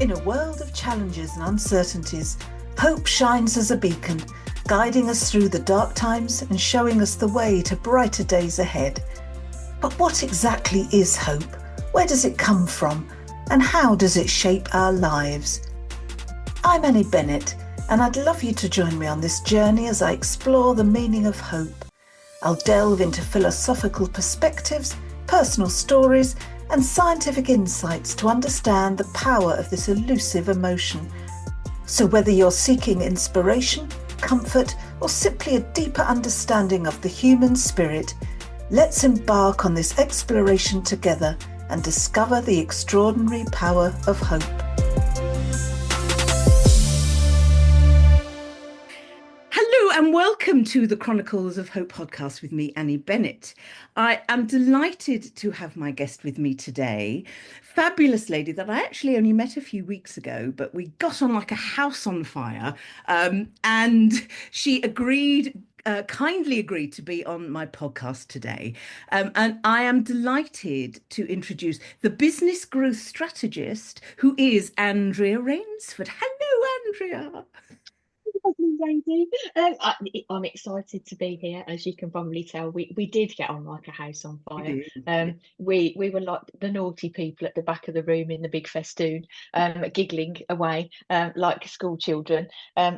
In a world of challenges and uncertainties, hope shines as a beacon, guiding us through the dark times and showing us the way to brighter days ahead. But what exactly is hope? Where does it come from? And how does it shape our lives? I'm Annie Bennett, and I'd love you to join me on this journey as I explore the meaning of hope. I'll delve into philosophical perspectives, personal stories, and scientific insights to understand the power of this elusive emotion. So whether you're seeking inspiration, comfort, or simply a deeper understanding of the human spirit, let's embark on this exploration together and discover the extraordinary power of hope. Hello and welcome to the Chronicles of Hope podcast with me, Annie Bennett. I am delighted to have my guest with me today, fabulous lady that I actually only met a few weeks ago, but we got on like a house on fire, and she kindly agreed to be on my podcast today. And I am delighted to introduce the business growth strategist, who is Andrea Rainsford. Hello, Andrea. Lovely lady. I'm excited to be here. As you can probably tell, we did get on like a house on You fire. do. We were like the naughty people at the back of the room in the big festoon, giggling away like school children.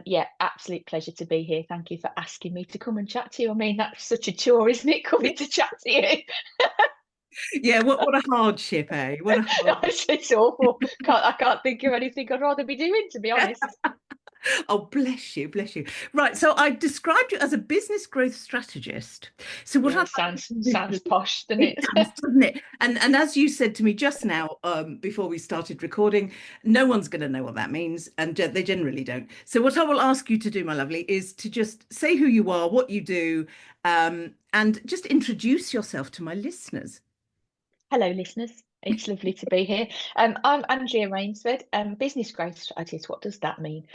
Yeah, absolute pleasure to be here. Thank you for asking me to come and chat to you. I mean, that's such a chore, isn't it, coming to chat to you? Yeah, what a hardship, eh? What a hardship. It's awful. I can't think of anything I'd rather be doing, to be honest. Oh, bless you, bless you. Right, so I described you as a business growth strategist. So what I'd Yeah, like to sounds do, posh, doesn't it it? does, doesn't it? And as you said to me just now, before we started recording, no one's going to know what that means, and they generally don't. So what I will ask you to do, my lovely, is to just say who you are, what you do, and just introduce yourself to my listeners. Hello, listeners. It's lovely to be here. I'm Andrea Rainsford, business growth strategist. What does that mean?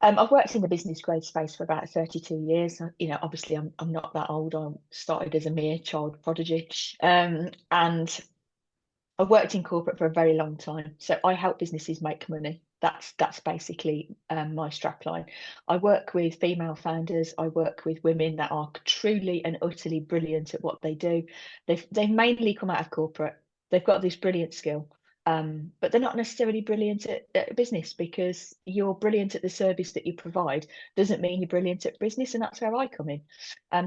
I've worked in the business growth space for about 32 years. You know, obviously, I'm not that old. I started as a mere child prodigy, and I worked in corporate for a very long time. So I help businesses make money. That's basically my strapline. I work with female founders. I work with women that are truly and utterly brilliant at what they do. They've mainly come out of corporate. They've got this brilliant skill, but they're not necessarily brilliant at business, because you're brilliant at the service that you provide doesn't mean you're brilliant at business, and that's where I come in.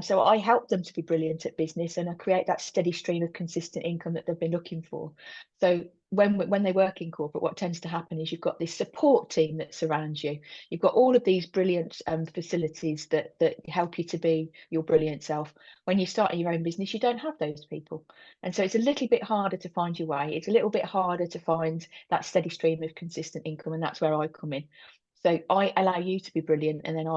So I help them to be brilliant at business, and I create that steady stream of consistent income that they've been looking for. So when they work in corporate, what tends to happen is you've got this support team that surrounds you. You've got all of these brilliant facilities that help you to be your brilliant self. When you start your own business, you don't have those people, and so it's a little bit harder to find your way. It's a little bit harder to find that steady stream of consistent income, and that's where I come in. So I allow you to be brilliant, and then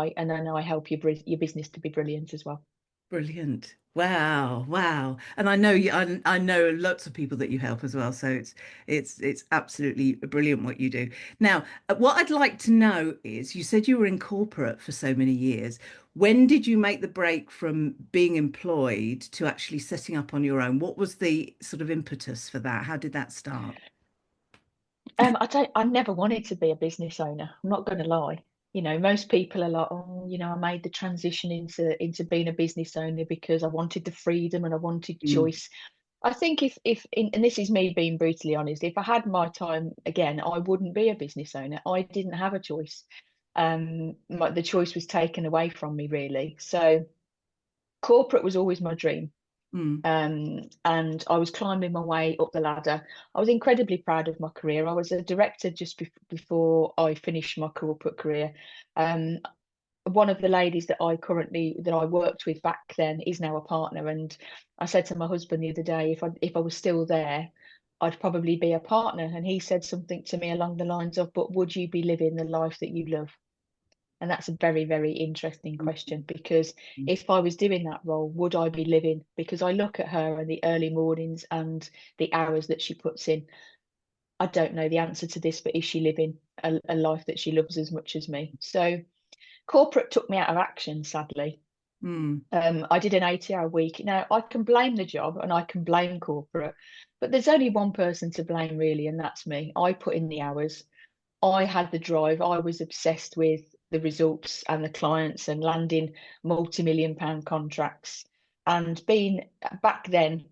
I help your business to be brilliant as well. Brilliant. Wow, wow. And I know you, I know lots of people that you help as well. So it's absolutely brilliant what you do. Now, what I'd like to know is you said you were in corporate for so many years. When did you make the break from being employed to actually setting up on your own? What was the sort of impetus for that? How did that start? I never wanted to be a business owner. I'm not going to lie. You know, most people are like, oh, you know, I made the transition into being a business owner because I wanted the freedom and I wanted Mm, choice. I think and this is me being brutally honest, if I had my time again, I wouldn't be a business owner. I didn't have a choice. The choice was taken away from me, really. So corporate was always my dream. mm, And I was climbing my way up the ladder. I was incredibly proud of my career. I was a director just before I finished my corporate career. Um, One of the ladies that I worked with back then is now a partner, and I said to my husband the other day, if I was still there, I'd probably be a partner. And he said something to me along the lines of, "But would you be living the life that you love?" And that's a very, very interesting question, because mm, if I was doing that role, would I be living? Because I look at her and the early mornings and the hours that she puts in. I don't know the answer to this, but is she living a life that she loves as much as me? So corporate took me out of action, sadly. mm, I did an 80-hour week. Now, I can blame the job and I can blame corporate, but there's only one person to blame, really, and that's me. I put in the hours. I had the drive. I was obsessed with the results and the clients and landing multi-million-pound contracts. And being back then,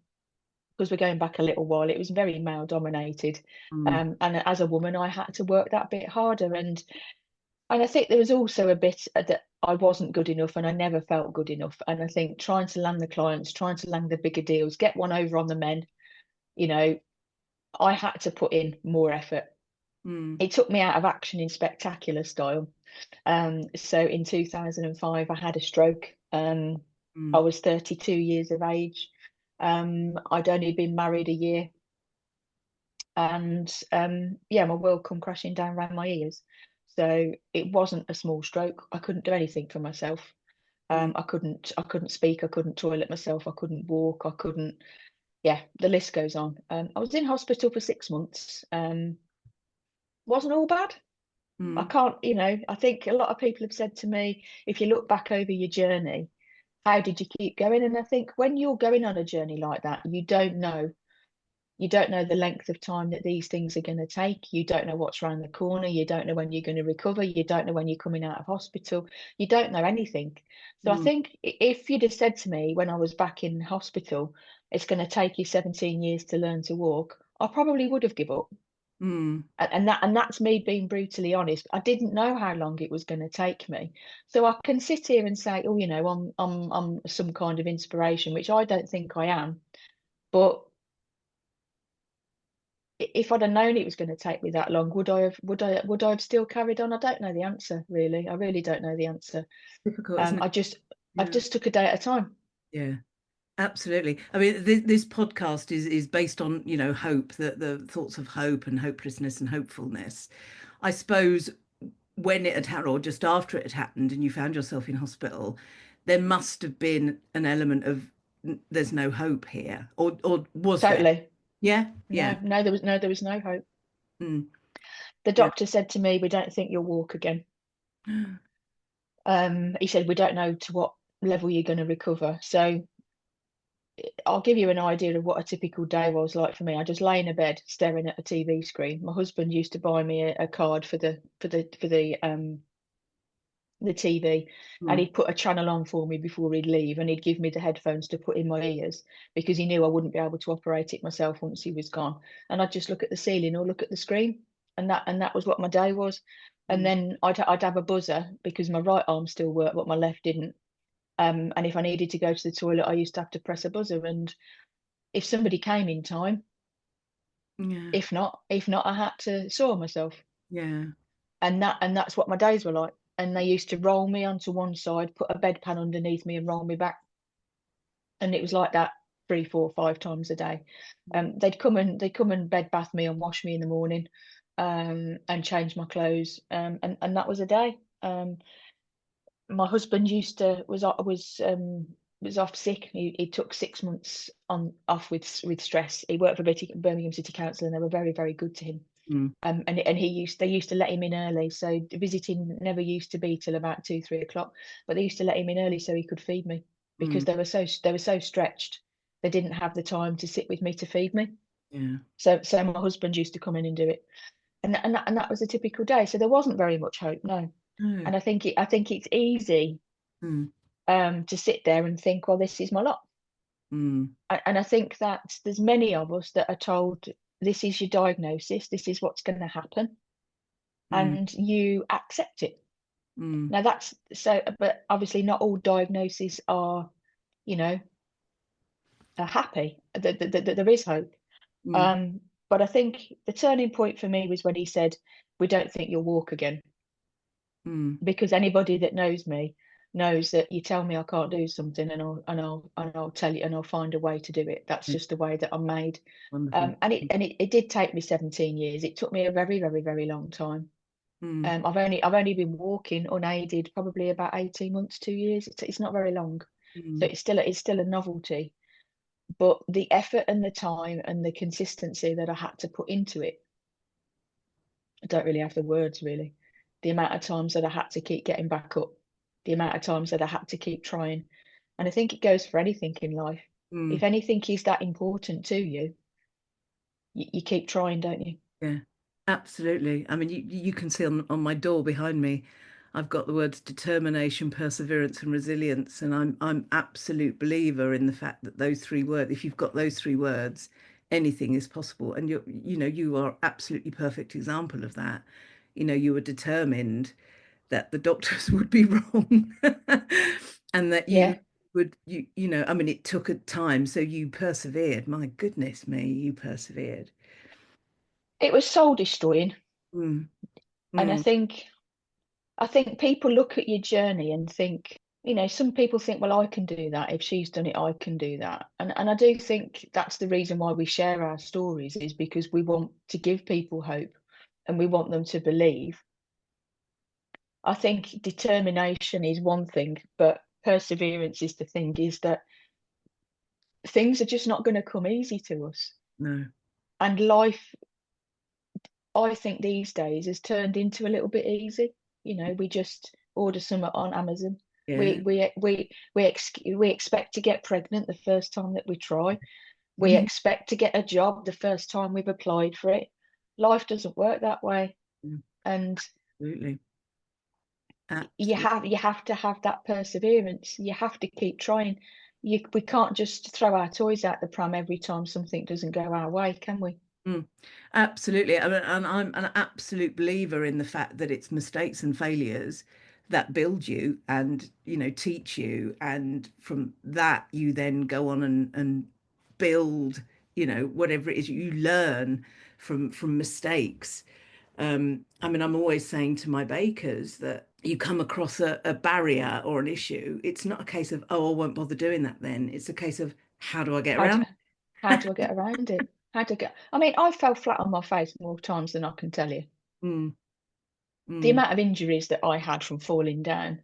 because we're going back a little while, it was very male dominated. And as a woman, I had to work that bit harder. And I think there was also a bit that I wasn't good enough and I never felt good enough. And I think trying to land the clients, trying to land the bigger deals, get one over on the men, I had to put in more effort. It took me out of action in spectacular style. So in 2005, I had a stroke. I was 32 years of age. I'd only been married a year. And yeah, my world come crashing down around my ears. So it wasn't a small stroke. I couldn't do anything for myself. I couldn't speak, I couldn't toilet myself, I couldn't walk, I couldn't, yeah, the list goes on. I was in hospital for 6 months. Wasn't all bad. I can't, I think a lot of people have said to me, if you look back over your journey, how did you keep going? And I think when you're going on a journey like that, you don't know the length of time that these things are going to take. You don't know what's around the corner. You don't know when you're going to recover. You don't know when you're coming out of hospital. You don't know anything. So I think if you'd have said to me when I was back in hospital, it's going to take you 17 years to learn to walk, I probably would have given up. And that's me being brutally honest. I didn't know how long it was going to take me. So I can sit here and say, oh, I'm some kind of inspiration, which I don't think I am. But if I'd have known it was going to take me that long, would I have still carried on? I don't know the answer, really. I really don't know the answer. Difficult, isn't it? I just took a day at a time. Yeah, absolutely. I mean, this podcast is based on, hope, the thoughts of hope and hopelessness and hopefulness. I suppose when it had happened, or just after it had happened, and you found yourself in hospital, there must have been an element of there's no hope here, or was there? Totally. Yeah. No, there was no hope. The Yeah. doctor said to me, "We don't think you'll walk again." He said, "We don't know to what level you're going to recover." So I'll give you an idea of what a typical day was like for me. I just lay in a bed staring at a TV screen. My husband used to buy me a card for the TV, and he'd put a channel on for me before he'd leave, and he'd give me the headphones to put in my ears because he knew I wouldn't be able to operate it myself once he was gone. And I'd just look at the ceiling or look at the screen, and that was what my day was. And then I'd have a buzzer because my right arm still worked, but my left didn't. And if I needed to go to the toilet, I used to have to press a buzzer. And if somebody came in time, if not, I had to saw myself. Yeah. And that's what my days were like. And they used to roll me onto one side, put a bedpan underneath me, and roll me back. And it was like that 3, 4, 5 times a day. They'd come and bed bath me and wash me in the morning, and change my clothes. And that was a day. My husband was off sick. He took 6 months off with stress. He worked for Birmingham City Council, and they were very, very good to him. And they used to let him in early, so visiting never used to be till about 2, 3 o'clock. But they used to let him in early so he could feed me because they were so stretched. They didn't have the time to sit with me to feed me. Yeah. So my husband used to come in and do it, and that was a typical day. So there wasn't very much hope, no. And I think it's easy to sit there and think, well, this is my lot. And I think that there's many of us that are told, this is your diagnosis, this is what's going to happen, and you accept it. Now that's so, but obviously not all diagnoses are, are happy. There is hope. But I think the turning point for me was when he said, "We don't think you'll walk again." Because anybody that knows me knows that you tell me I can't do something, and I'll tell you, and I'll find a way to do it. That's just the way that I'm made. And it did take me 17 years. It took me a very, very, very long time. I've only been walking unaided probably about 18 months, 2 years. It's not very long. So it's still a novelty. But the effort and the time and the consistency that I had to put into it, I don't really have the words, really. The amount of times that I had to keep getting back up, the amount of times that I had to keep trying. And I think it goes for anything in life. If anything is that important to you, you keep trying, don't you? Yeah, Absolutely. I mean, you can see on my door behind me, I've got the words determination, perseverance, and resilience. And I'm absolute believer in the fact that those three words, if you've got those three words, anything is possible. And you are absolutely perfect example of that. You were determined that the doctors would be wrong and that you Yeah, would, I mean, it took a time, so you persevered. My goodness me, you persevered. it was soul destroying. Mm, And mm, I think people look at your journey and think, some people think, well, I can do that. If she's done it, I can do that. And I do think that's the reason why we share our stories, is because we want to give people hope and we want them to believe. I think determination is one thing, but perseverance is the thing, is that things are just not going to come easy to us. no. And life, I think these days, has turned into a little bit easy. We just order something on Amazon. Yeah. We expect to get pregnant the first time that we try. We expect to get a job the first time we've applied for it. Life doesn't work that way, and Absolutely. you Absolutely. have to have that perseverance. You have to keep trying. We can't just throw our toys out the pram every time something doesn't go our way, can we? Absolutely. I mean, and I'm an absolute believer in the fact that it's mistakes and failures that build you and, teach you. And from that, you then go on and build, whatever it is you learn from mistakes. I mean, I'm always saying to my bakers that you come across a barrier or an issue. It's not a case of, oh, I won't bother doing that then. It's a case of, how do I get How do around? how do I get around it? How do I get? I mean, I fell flat on my face more times than I can tell you. Mm, The mm, amount of injuries that I had from falling down.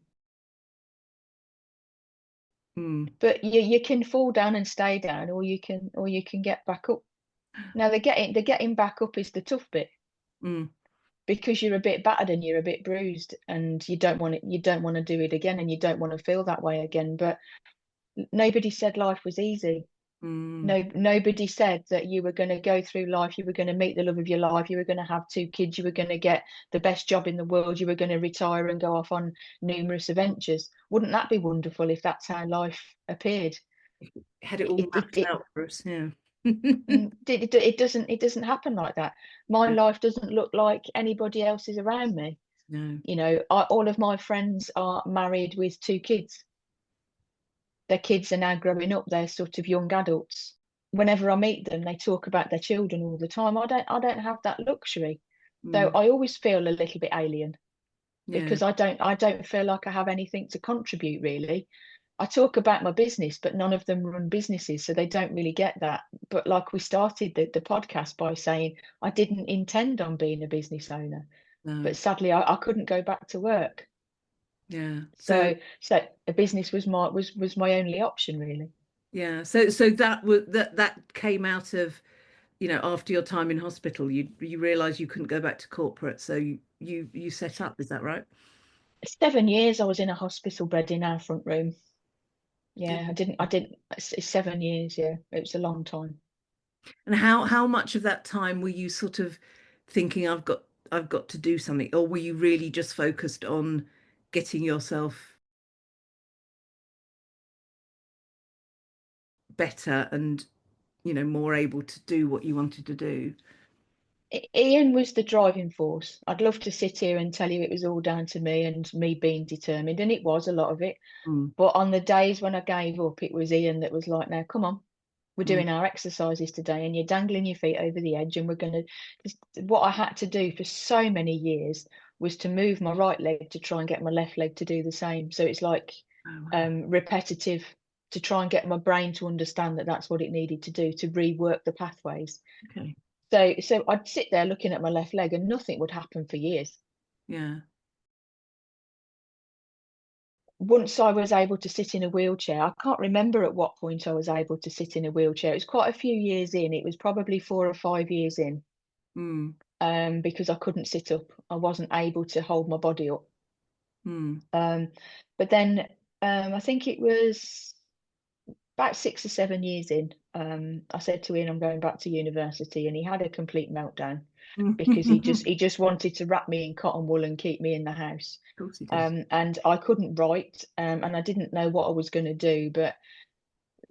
mm, But you can fall down and stay down, or you can get back up. Now the getting back up is the tough bit, mm, because you're a bit battered and you're a bit bruised, and you don't want to do it again, and you don't want to feel that way again. But nobody said life was easy. mm. No, nobody said that you were going to go through life, you were going to meet the love of your life, you were going to have 2 kids, you were going to get the best job in the world, you were going to retire and go off on numerous adventures. Wouldn't that be wonderful if that's how life appeared? Had it all It it mapped it, out for us, yeah. it doesn't happen like that. My life doesn't look like anybody else's around me. No. All of my friends are married with 2 kids. Their kids are now growing up, they're sort of young adults. Whenever I meet them, they talk about their children all the time. I don't have that luxury. So Mm, I always feel a little bit alien, yeah. because I don't feel like I have anything to contribute, really. I talk about my business, but none of them run businesses, so they don't really get that. But like, we started the podcast by saying I didn't intend on being a business owner, No. but sadly I couldn't go back to work. Yeah. So So a business was my only option, really. yeah. So that came out of, after your time in hospital, you realized you couldn't go back to corporate. So you set up, is that right? 7 years I was in a hospital bed in our front room. Yeah. Yeah, I didn't, it's 7 years, yeah. It was a long time. And how much of that time were you sort of thinking, I've got to do something, or were you really just focused on getting yourself better and, more able to do what you wanted to do? Ian was the driving force. I'd love to sit here and tell you it was all down to me and me being determined, and it was a lot of it. Mm, But on the days when I gave up, it was Ian that was like, now, come on, we're mm, doing our exercises today, and you're dangling your feet over the edge, and we're going to. What I had to do for so many years was to move my right leg to try and get my left leg to do the same. So it's like oh, wow. repetitive, to try and get my brain to understand that that's what it needed to do, to rework the pathways. Okay. So I'd sit there looking at my left leg and nothing would happen for years. Yeah. Once I was able to sit in a wheelchair, I can't remember at what point I was able to sit in a wheelchair. It was quite a few years in. It was probably 4 or 5 years in, Mm, because I couldn't sit up. I wasn't able to hold my body up. mm, Um, but then I think it was about 6 or 7 years in. I said to Ian, I'm going back to university, and he had a complete meltdown. because he just wanted to wrap me in cotton wool and keep me in the house. Of course he does. And I couldn't write, and I didn't know what I was going to do, but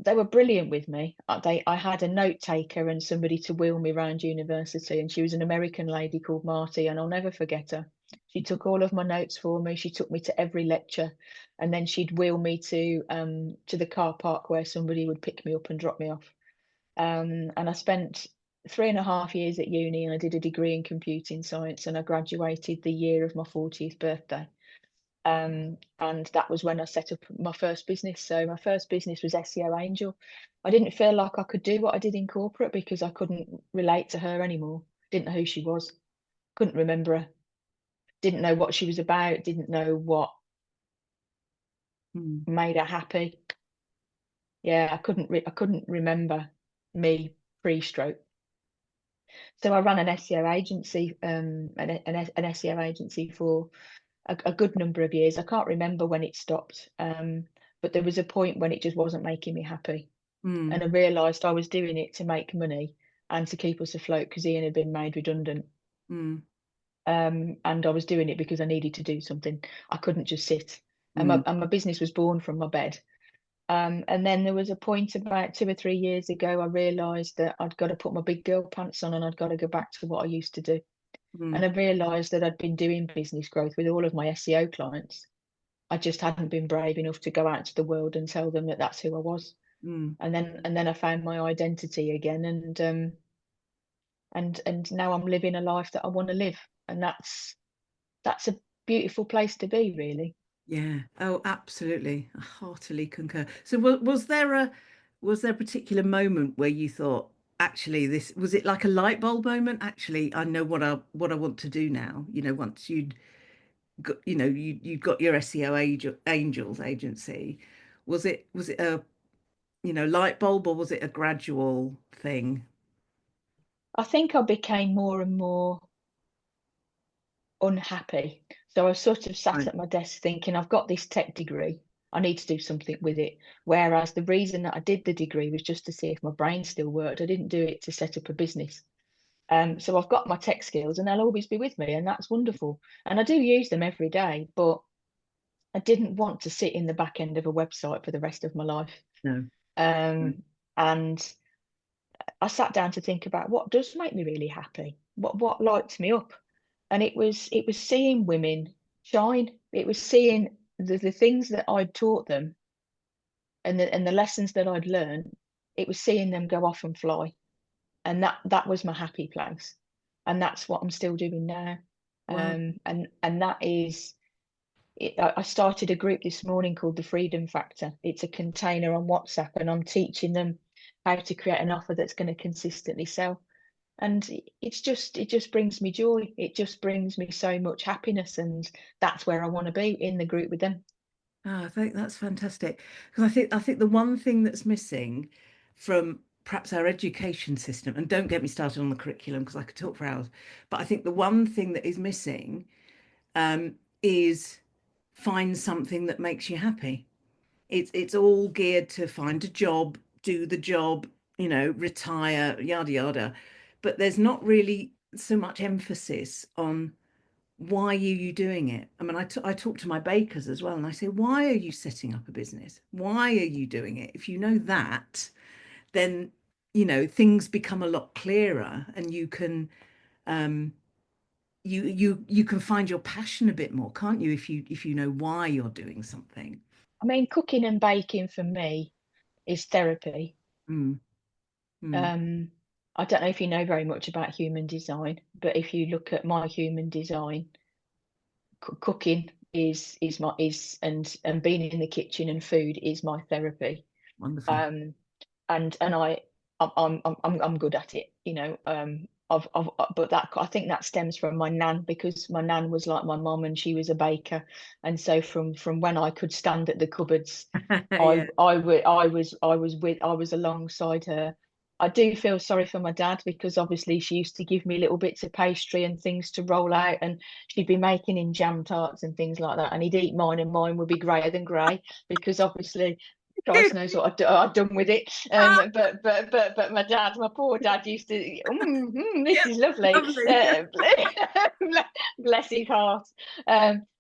they were brilliant with me. I had a note taker and somebody to wheel me around university, and she was an American lady called Marty, and I'll never forget her. She took all of my notes for me. She took me to every lecture, and then she'd wheel me to the car park where somebody would pick me up and drop me off. And I spent 3.5 years at uni, and I did a degree in computing science, and I graduated the year of my 40th birthday. And that was when I set up my first business. So my first business was SEO Angel. I didn't feel like I could do what I did in corporate because I couldn't relate to her anymore. Didn't know who she was, couldn't remember her, didn't know what she was about, didn't know what made her happy. Yeah, I couldn't remember me pre-stroke. So I ran an SEO agency, an SEO agency for a good number of years. I can't remember when it stopped, but there was a point when it just wasn't making me happy. And I realised I was doing it to make money and to keep us afloat because Ian had been made redundant. And I was doing it because I needed to do something. I couldn't just sit. And my business was born from my bed. And then there was a point about 2 or 3 years ago, I realised that I'd got to put my big girl pants on and I'd got to go back to what I used to do. And I realised that I'd been doing business growth with all of my SEO clients. I just hadn't been brave enough to go out to the world and tell them that that's who I was. And then I found my identity again, and now I'm living a life that I want to live, and that's a beautiful place to be, really. Yeah. Oh, absolutely. I heartily concur. So was there a particular moment where you thought, actually, this was it like a light bulb moment? Actually, I know what I want to do now. Once you'd got, you'd got your SEO Angels agency, was it a light bulb, or was it a gradual thing? I think I became more and more unhappy. So I sort of sat at my desk thinking, I've got this tech degree, I need to do something with it. Whereas the reason that I did the degree was just to see if my brain still worked. I didn't do it to set up a business. So I've got my tech skills and they'll always be with me, and that's wonderful. And I do use them every day, but I didn't want to sit in the back end of a website for the rest of my life. No. And I sat down to think about what does make me really happy, what lights me up. And it was seeing women shine. It was seeing the things that I'd taught them and the lessons that I'd learned. It was seeing them go off and fly. And that was my happy place. And that's what I'm still doing now. Wow. And that is it. I started a group this morning called the Freedom Factor. It's a container on WhatsApp, and I'm teaching them how to create an offer that's going to consistently sell. And it just brings me joy. It just brings me so much happiness, and that's where I want to be, in the group with them. Oh, I think that's fantastic, because I think the one thing that's missing from perhaps our education system, and don't get me started on the curriculum because I could talk for hours, but I think the one thing that is missing is find something that makes you happy. It's all geared to find a job, do the job, retire, yada yada, but there's not really so much emphasis on why are you doing it. I mean, I talk to my bakers as well, and I say, why are you setting up a business? Why are you doing it? If you know that, then things become a lot clearer, and you can you can find your passion a bit more, can't you, if you know why you're doing something. I mean, cooking and baking for me is therapy. I don't know if you know very much about human design, but if you look at my human design, cooking is and being in the kitchen and food is my therapy. Wonderful. And I'm good at it, but that, I think that stems from my nan, because my nan was like my mum and she was a baker, and so from when I could stand at the cupboards, Yeah. I was alongside her. I do feel sorry for my dad, because obviously she used to give me little bits of pastry and things to roll out, and she'd be making in jam tarts and things like that, and he'd eat mine and mine would be greyer than grey, because obviously Christ knows what I'd done with it. But my poor dad used to, this is lovely. Lovely. Bless his heart.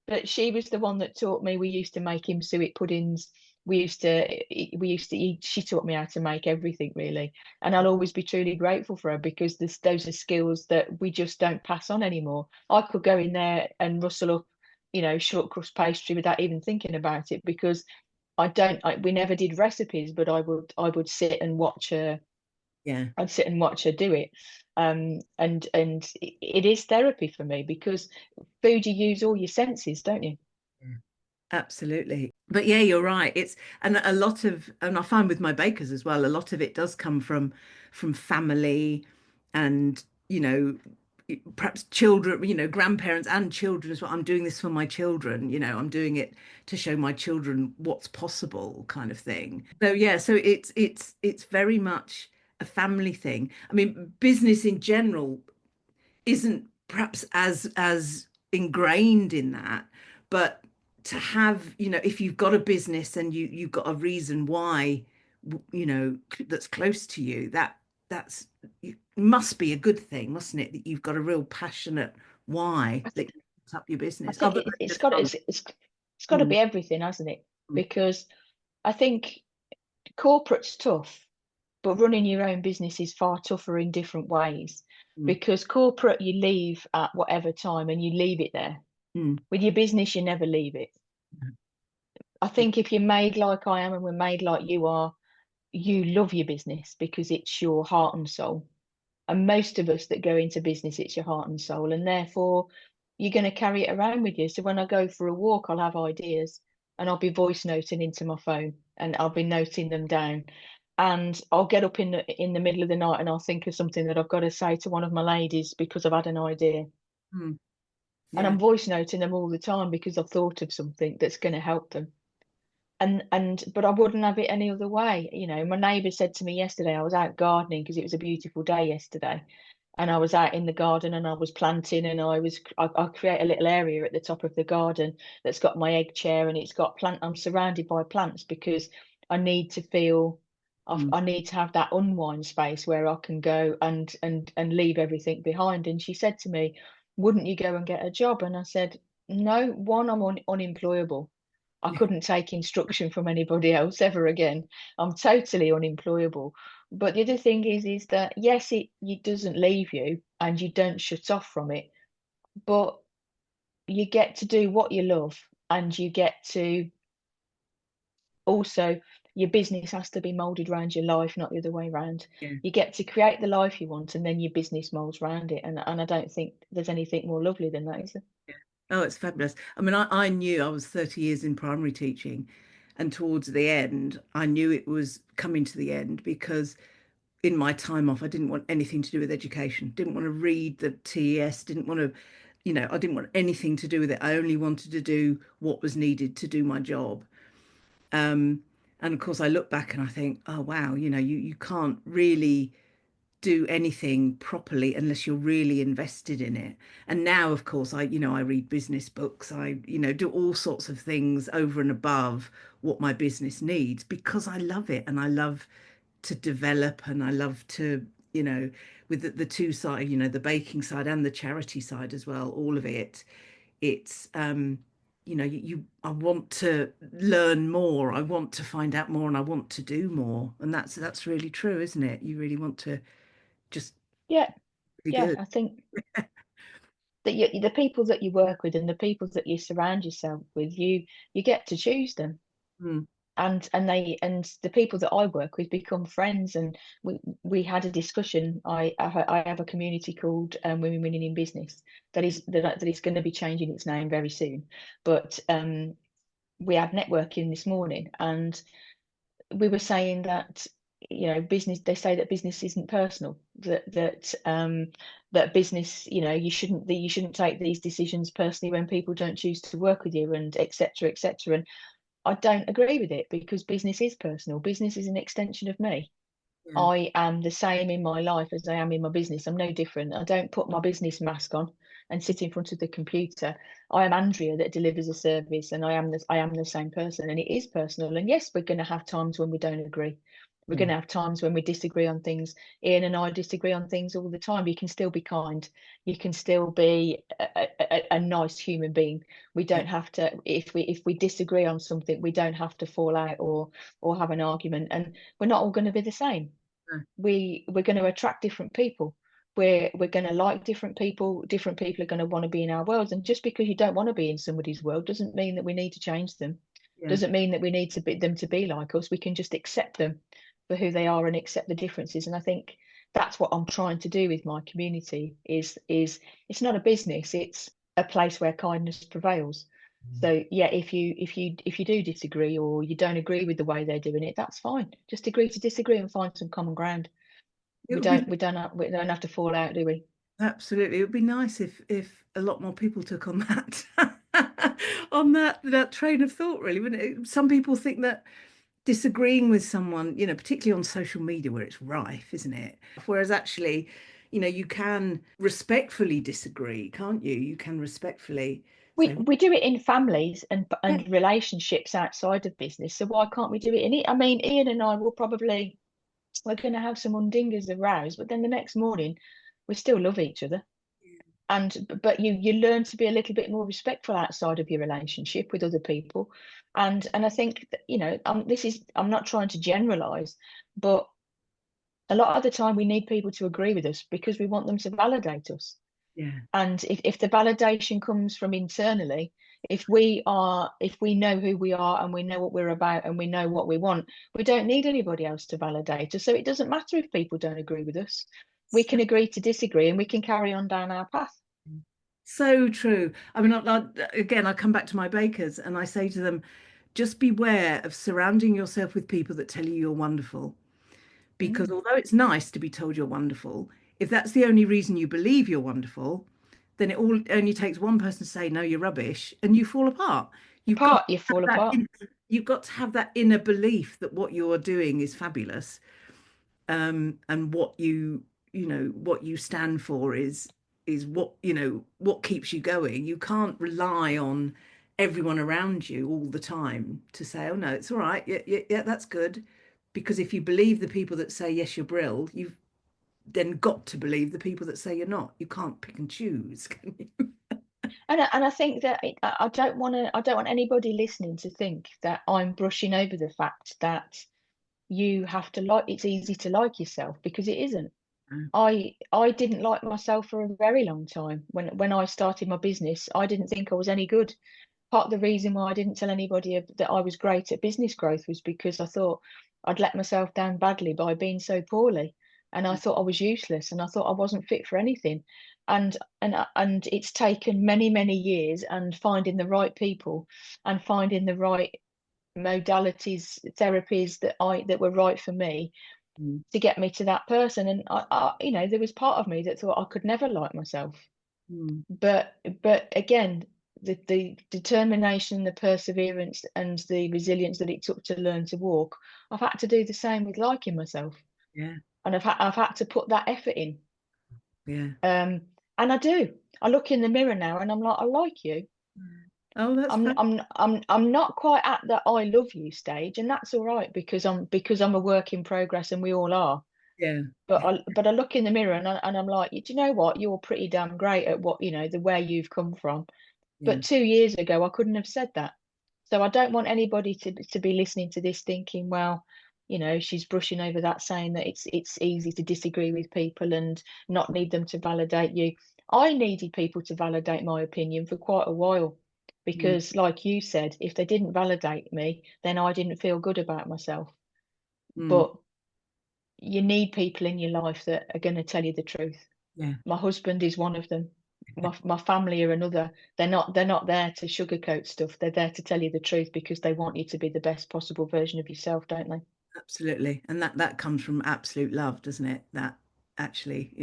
But she was the one that taught me. We used to make him suet puddings. She taught me how to make everything, really. And I'll always be truly grateful for her, because those are skills that we just don't pass on anymore. I could go in there and rustle up, short crust pastry without even thinking about it, because we never did recipes, but I would sit and watch her. Yeah. I'd sit and watch her do it. And it is therapy for me, because food, you use all your senses, don't you? Absolutely. But yeah, you're right. And a lot of, and I find with my bakers as well, a lot of it does come from family and, perhaps children, grandparents and children as well. I'm doing this for my children, I'm doing it to show my children what's possible, kind of thing. So yeah, so it's very much a family thing. I mean, business in general isn't perhaps as ingrained in that, but to have, if you've got a business and you've got a reason why, that's close to you, that's it must be a good thing, mustn't it? That you've got a real passionate why that you set up your I business. think Other than it's just got fun. it's got to Mm, be everything, hasn't it? mm, Because I think corporate's tough, but running your own business is far tougher in different ways. mm, Because corporate, you leave at whatever time and you leave it there. mm. With your business, you never leave it. I think if you're made like I am and we're made like you are, you love your business because it's your heart and soul. And most of us that go into business, it's your heart and soul. And therefore, you're going to carry it around with you. So when I go for a walk, I'll have ideas and I'll be voice noting into my phone and I'll be noting them down. And I'll get up in the middle of the night and I'll think of something that I've got to say to one of my ladies because I've had an idea. Mm. And Yeah. I'm voice noting them all the time because I've thought of something that's going to help them. But I wouldn't have it any other way. My neighbour said to me yesterday, I was out gardening because it was a beautiful day yesterday, and I was out in the garden and I was planting, and I create a little area at the top of the garden that's got my egg chair, and it's got I'm surrounded by plants because I need to feel Mm. I need to have that unwind space where I can go and leave everything behind. And she said to me, wouldn't you go and get a job? And I said, no, one, I'm unemployable. I Yeah. couldn't take instruction from anybody else ever again. I'm totally unemployable. But the other thing is that yes, it doesn't leave you and you don't shut off from it, but you get to do what you love, and you get to also, your business has to be molded around your life, not the other way around. Yeah. You get to create the life you want, and then your business molds around it. And I don't think there's anything more lovely than that, is there? Oh, it's fabulous. I mean, I knew I was 30 years in primary teaching, and towards the end, I knew it was coming to the end because in my time off, I didn't want anything to do with education, didn't want to read the TES, didn't want to, I didn't want anything to do with it. I only wanted to do what was needed to do my job. Um, and of course, I look back and I think, oh, wow, you can't really do anything properly unless you're really invested in it. And now, of course, I read business books. I, do all sorts of things over and above what my business needs because I love it and I love to develop and I love to, with the two side, the baking side and the charity side as well, all of it. It's I want to learn more, I want to find out more, and I want to do more. And that's really true, isn't it? You really want to just Yeah, be yeah. good. I think that the people that you work with and the people that you surround yourself with, you get to choose them. Mm, And the people that I work with become friends. And we had a discussion. I have a community called Women Winning in Business that is going to be changing its name very soon. But we had networking this morning, and we were saying that business, they say that business isn't personal, that business, you shouldn't take these decisions personally when people don't choose to work with you, and etc etc. And I don't agree with it, because business is personal. Business is an extension of me. Yeah. I am the same in my life as I am in my business. I'm no different. I don't put my business mask on and sit in front of the computer. I am Andrea that delivers a service, and I am the same person, and it is personal. And yes, we're going to have times when we don't agree. We're Yeah. going to have times when we disagree on things. Ian and I disagree on things all the time. You can still be kind. You can still be a nice human being. We Yeah. don't have to, if we disagree on something, we don't have to fall out or have an argument. And we're not all going to be the same. No. We're going to attract different people. We're going to like different people. Different people are going to want to be in our worlds. And just because you don't want to be in somebody's world doesn't mean that we need to change them. Yeah. Doesn't mean that we need to be them to be like us. We can just accept them for who they are and accept the differences. And I think that's what I'm trying to do with my community is it's not a business, it's a place where kindness prevails. So yeah, if you do disagree or you don't agree with the way they're doing it, that's fine. Just agree to disagree and find some common ground. It We would be we don't have to fall out, do we? absolutely. It would be nice if a lot more people took on that on that train of thought, really, wouldn't it? Some people think that disagreeing with someone, particularly on social media where it's rife, isn't it? Whereas actually, you can respectfully disagree, can't you? You can respectfully say, We do it in families yeah, and relationships outside of business. So why can't we do it in it? I mean, Ian and I will probably we're going to have some undingers of rows, but then the next morning we still love each other. And but you learn to be a little bit more respectful outside of your relationship with other people. And I think that, I'm not trying to generalize, but a lot of the time we need people to agree with us because we want them to validate us. yeah, And if the validation comes from internally, if we know who we are and we know what we're about and we know what we want, we don't need anybody else to validate us. So it doesn't matter if people don't agree with us. We can agree to disagree and we can carry on down our path. so true. I mean, again, I come back to my bakers and I say to them, just beware of surrounding yourself with people that tell you you're wonderful. Because Mm. although it's nice to be told you're wonderful, if that's the only reason you believe you're wonderful, then it all only takes one person to say, no, you're rubbish, and you fall apart. You've got You to have fall that apart. you've got to have that inner belief that what you're doing is fabulous, and what you stand for is what keeps you going. You can't rely on everyone around you all the time to say, oh no, it's all right, yeah, yeah, yeah, that's good. Because if you believe the people that say yes, you're brill, you've then got to believe the people that say you're not. You can't pick and choose, can you? And I think that I don't want anybody listening to think that I'm brushing over the fact that you have to like it's easy to like yourself, because it isn't. Mm. I didn't like myself for a very long time. When I started my business, I didn't think I was any good. Part of the reason why I didn't tell anybody that I was great at business growth was because I thought I'd let myself down badly by being so poorly, and I thought I was useless, and I thought I wasn't fit for anything. And it's taken many years and finding the right people and finding the right modalities, therapies that were right for me Mm. to get me to that person. And there was part of me that thought I could never like myself. Mm. But again, the determination, the perseverance, and the resilience that it took to learn to walk, I've had to do the same with liking myself, Yeah, and I've had to put that effort in. yeah. And I do. I look in the mirror now, and I'm like, I like you. Oh, that's fun. I'm not quite at the I love you stage, and that's all right because I'm a work in progress, and we all are. Yeah, But I look in the mirror and I'm like, do you know what? You're pretty damn great at what the where you've come from. yeah. But 2 years ago, I couldn't have said that. So I don't want anybody to be listening to this thinking, well, she's brushing over that, saying that it's easy to disagree with people and not need them to validate you. I needed people to validate my opinion for quite a while Mm. because, like you said, if they didn't validate me, then I didn't feel good about myself. Mm. But you need people in your life that are going to tell you the truth. Yeah, My husband is one of them. My family are another. They're not there to sugarcoat stuff. They're there to tell you the truth because they want you to be the best possible version of yourself, don't they? absolutely. And that comes from absolute love, doesn't it? That actually,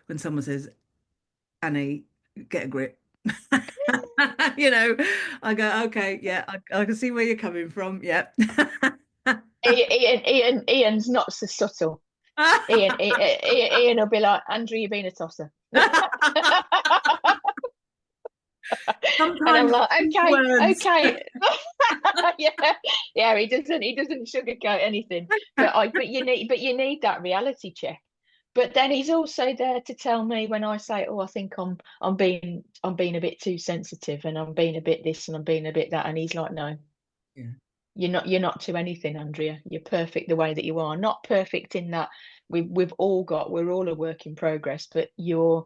when someone says, Annie, get a grip. you know, I go, okay, yeah, I can see where you're coming from. Yeah. Ian's not so subtle. Ian will be like, Andrew, you've been a tosser. Sometimes And I'm like, words. okay. Yeah, he doesn't sugarcoat anything. But you need that reality check. But then he's also there to tell me when I say, oh, I think I'm being a bit too sensitive, and I'm being a bit this and I'm being a bit that, and he's like, no. Yeah. You're not to anything, Andrea. You're perfect the way that you are. Not perfect in that we're all a work in progress, but you're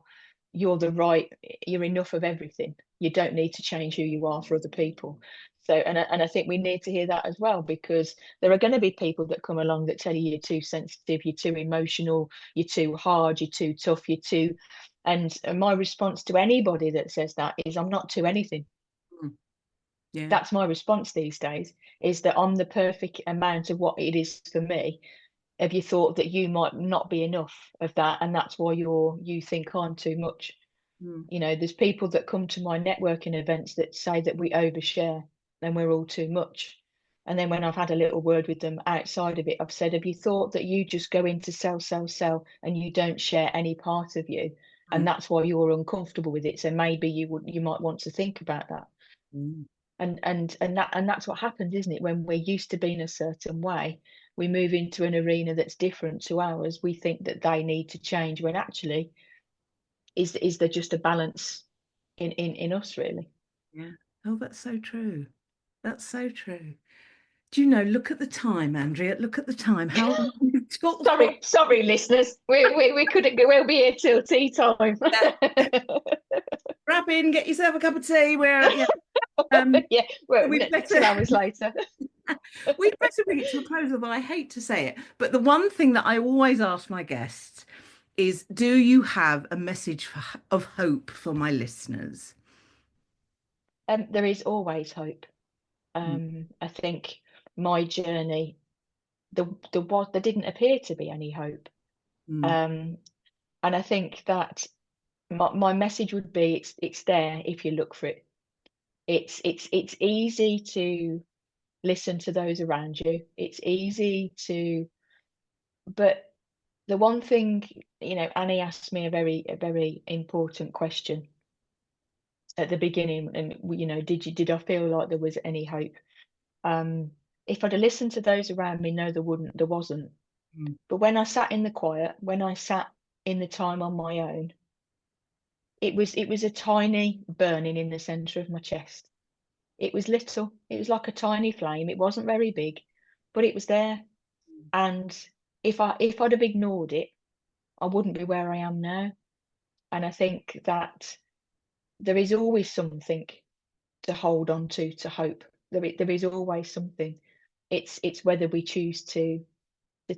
enough of everything. You don't need to change who you are for other people. So and I think we need to hear that as well, because there are going to be people that come along that tell you you're too sensitive, you're too emotional, you're too hard, you're too tough, and my response to anybody that says that is, I'm not to anything. Yeah. That's my response these days, is that I'm the perfect amount of what it is for me. Have you thought that you might not be enough of that, and that's why you think I'm too much? There's people that come to my networking events that say that we overshare and we're all too much. And then when I've had a little word with them outside of it, I've said, have you thought that you just go into sell and you don't share any part of you, and that's why you're uncomfortable with it? So maybe you might want to think about that. And that's what happens, isn't it? When we're used to being a certain way, we move into an arena that's different to ours. We think that they need to change, when actually, is there just a balance in us, really? Yeah. Oh, that's so true. That's so true. Do you know, look at the time, Andrea, look at the time. How long we've talked. Sorry, listeners. We couldn't go, we'll be here till tea time. Grab in, get yourself a cup of tea. Yeah, well, we 2 hours later. We better bring it to a close, although I hate to say it. But the one thing that I always ask my guests is, do you have a message of hope for my listeners? There is always hope. I think my journey, there didn't appear to be any hope. And I think that my message would be, it's there if you look for it. It's easy to listen to those around you. It's easy to, but the one thing, Annie asked me a very important question at the beginning, and did I feel like there was any hope? If I'd have listened to those around me, no, there wasn't. But when I sat in the quiet, when I sat in the time on my own, it was a tiny burning in the center of my chest. It was little. It was like a tiny flame. It wasn't very big, but it was there. And if I'd have ignored it, I wouldn't be where I am now. And I think that there is always something to hold on to hope. There is always something. It's whether we choose to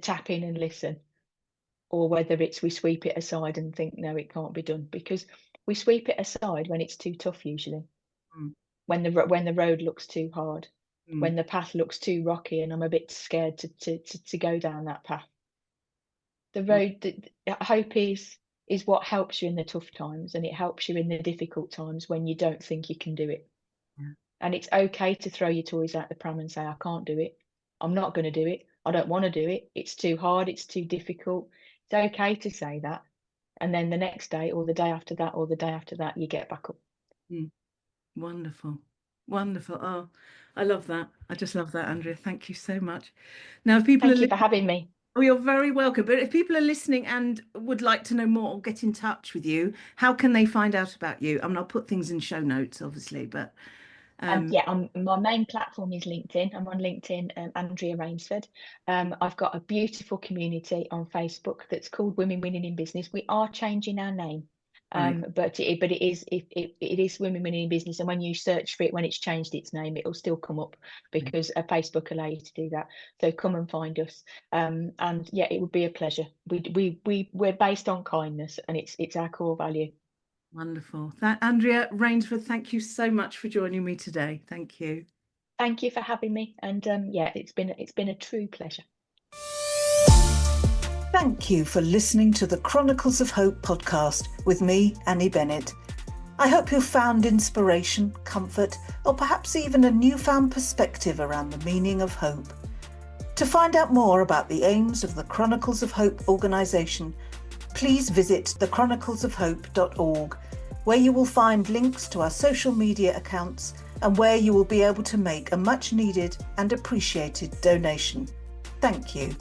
tap in and listen, or whether it's we sweep it aside and think, no, it can't be done. Because we sweep it aside when it's too tough, usually. When the road looks too hard, when the path looks too rocky, and I'm a bit scared to go down that path. The road, hope is what helps you in the tough times, and it helps you in the difficult times when you don't think you can do it. And it's okay to throw your toys out the pram and say, I can't do it. I'm not going to do it. I don't want to do it. It's too hard. It's too difficult. It's okay to say that. And then the next day, or the day after that, or the day after that, you get back up. Wonderful. Wonderful. Oh, I love that. I just love that, Andrea. Thank you so much. Now, if people Thank you for having me. Oh, you're very welcome. But if people are listening and would like to know more or get in touch with you, how can they find out about you? I mean, I'll put things in show notes, obviously, but my main platform is LinkedIn. I'm on LinkedIn, Andrea Rainsford. I've got a beautiful community on Facebook that's called Women Winning in Business. We are changing our name, but it is Women Winning in Business. And when you search for it, when it's changed its name, it'll still come up, because Facebook allows you to do that. So come and find us. And yeah, it would be a pleasure. We're based on kindness, and it's our core value. Wonderful. Andrea Rainsford, thank you so much for joining me today. Thank you. Thank you for having me. And yeah, it's been a true pleasure. Thank you for listening to the Chronicles of Hope podcast with me, Annie Bennett. I hope you found inspiration, comfort, or perhaps even a newfound perspective around the meaning of hope. To find out more about the aims of the Chronicles of Hope organisation, please visit thechroniclesofhope.org, where you will find links to our social media accounts and where you will be able to make a much needed and appreciated donation. Thank you.